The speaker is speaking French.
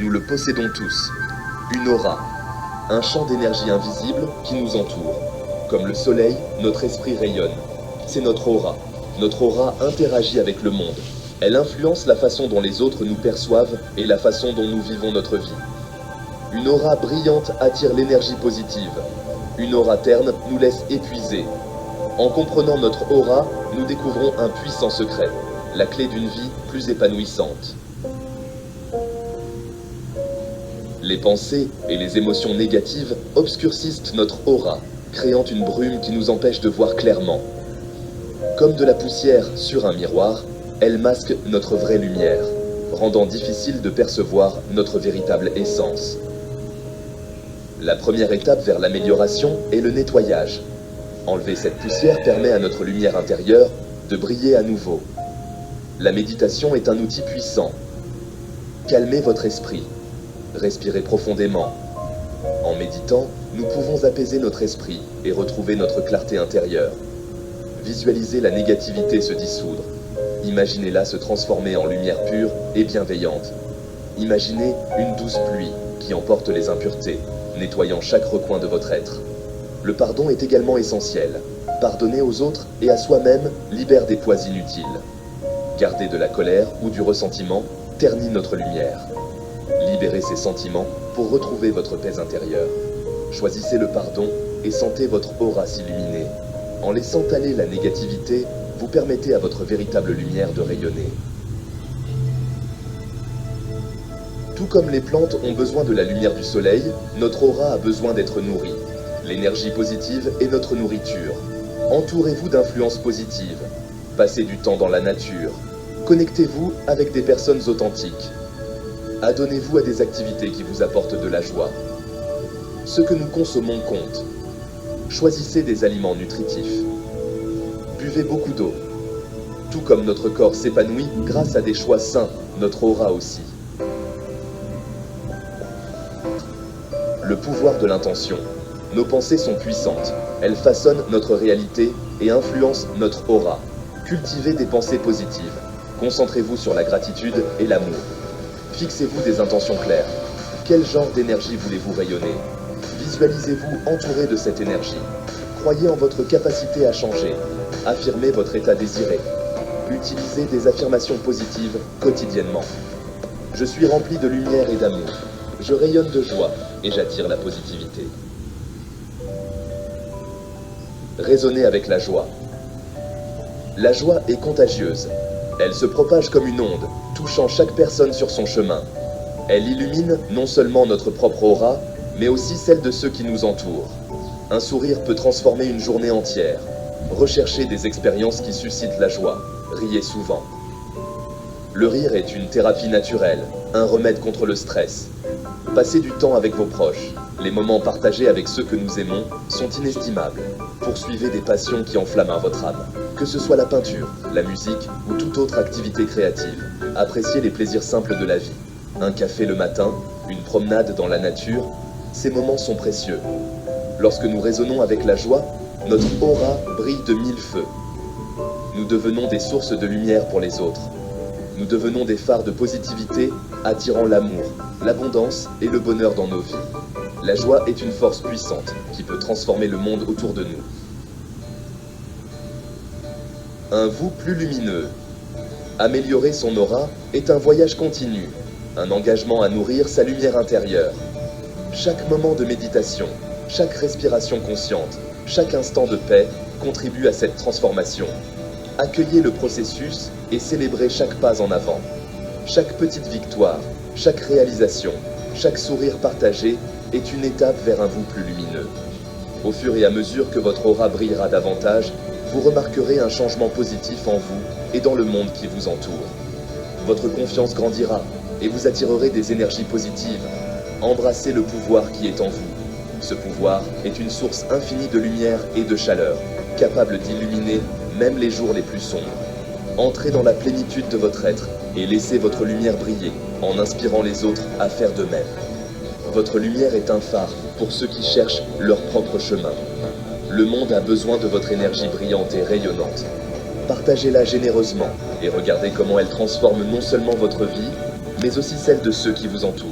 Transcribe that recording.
nous le possédons tous. Une aura, un champ d'énergie invisible qui nous entoure. Comme le soleil, notre esprit rayonne. C'est notre aura. Notre aura interagit avec le monde. Elle influence la façon dont les autres nous perçoivent et la façon dont nous vivons notre vie. Une aura brillante attire l'énergie positive. Une aura terne nous laisse épuisés. En comprenant notre aura, nous découvrons un puissant secret, la clé d'une vie plus épanouissante. Les pensées et les émotions négatives obscurcissent notre aura, créant une brume qui nous empêche de voir clairement. Comme de la poussière sur un miroir, elle masque notre vraie lumière, rendant difficile de percevoir notre véritable essence. La première étape vers l'amélioration est le nettoyage. Enlever cette poussière permet à notre lumière intérieure de briller à nouveau. La méditation est un outil puissant. Calmez votre esprit. Respirez profondément. En méditant, nous pouvons apaiser notre esprit et retrouver notre clarté intérieure. Visualisez la négativité se dissoudre. Imaginez-la se transformer en lumière pure et bienveillante. Imaginez une douce pluie qui emporte les impuretés, nettoyant chaque recoin de votre être. Le pardon est également essentiel. Pardonner aux autres et à soi-même libère des poids inutiles. Garder de la colère ou du ressentiment ternit notre lumière. Libérez ces sentiments pour retrouver votre paix intérieure. Choisissez le pardon et sentez votre aura s'illuminer. En laissant aller la négativité, vous permettez à votre véritable lumière de rayonner. Tout comme les plantes ont besoin de la lumière du soleil, notre aura a besoin d'être nourrie. L'énergie positive est notre nourriture. Entourez-vous d'influences positives. Passez du temps dans la nature. Connectez-vous avec des personnes authentiques. Adonnez-vous à des activités qui vous apportent de la joie. Ce que nous consommons compte. Choisissez des aliments nutritifs. Buvez beaucoup d'eau. Tout comme notre corps s'épanouit grâce à des choix sains, notre aura aussi. Le pouvoir de l'intention. Nos pensées sont puissantes. Elles façonnent notre réalité et influencent notre aura. Cultivez des pensées positives. Concentrez-vous sur la gratitude et l'amour. Fixez-vous des intentions claires. Quel genre d'énergie voulez-vous rayonner? Visualisez-vous entouré de cette énergie. Croyez en votre capacité à changer. Affirmez votre état désiré. Utilisez des affirmations positives quotidiennement. Je suis rempli de lumière et d'amour. Je rayonne de joie et j'attire la positivité. Raisonnez avec la joie. La joie est contagieuse. Elle se propage comme une onde, touchant chaque personne sur son chemin. Elle illumine non seulement notre propre aura, mais aussi celle de ceux qui nous entourent. Un sourire peut transformer une journée entière. Recherchez des expériences qui suscitent la joie. Riez souvent. Le rire est une thérapie naturelle, un remède contre le stress. Passez du temps avec vos proches. Les moments partagés avec ceux que nous aimons sont inestimables. Poursuivez des passions qui enflamment votre âme. Que ce soit la peinture, la musique ou toute autre activité créative, appréciez les plaisirs simples de la vie. Un café le matin, une promenade dans la nature, ces moments sont précieux. Lorsque nous résonnons avec la joie, notre aura brille de mille feux. Nous devenons des sources de lumière pour les autres. Nous devenons des phares de positivité, attirant l'amour, l'abondance et le bonheur dans nos vies. La joie est une force puissante qui peut transformer le monde autour de nous. Un vous plus lumineux. Améliorer son aura est un voyage continu, un engagement à nourrir sa lumière intérieure. Chaque moment de méditation, chaque respiration consciente, chaque instant de paix contribue à cette transformation. Accueillez le processus et célébrez chaque pas en avant. Chaque petite victoire, chaque réalisation, chaque sourire partagé est une étape vers un vous plus lumineux. Au fur et à mesure que votre aura brillera davantage, vous remarquerez un changement positif en vous et dans le monde qui vous entoure. Votre confiance grandira et vous attirerez des énergies positives. Embrassez le pouvoir qui est en vous. Ce pouvoir est une source infinie de lumière et de chaleur, capable d'illuminer même les jours les plus sombres. Entrez dans la plénitude de votre être et laissez votre lumière briller en inspirant les autres à faire de même. Votre lumière est un phare pour ceux qui cherchent leur propre chemin. Le monde a besoin de votre énergie brillante et rayonnante. Partagez-la généreusement et regardez comment elle transforme non seulement votre vie, mais aussi celle de ceux qui vous entourent.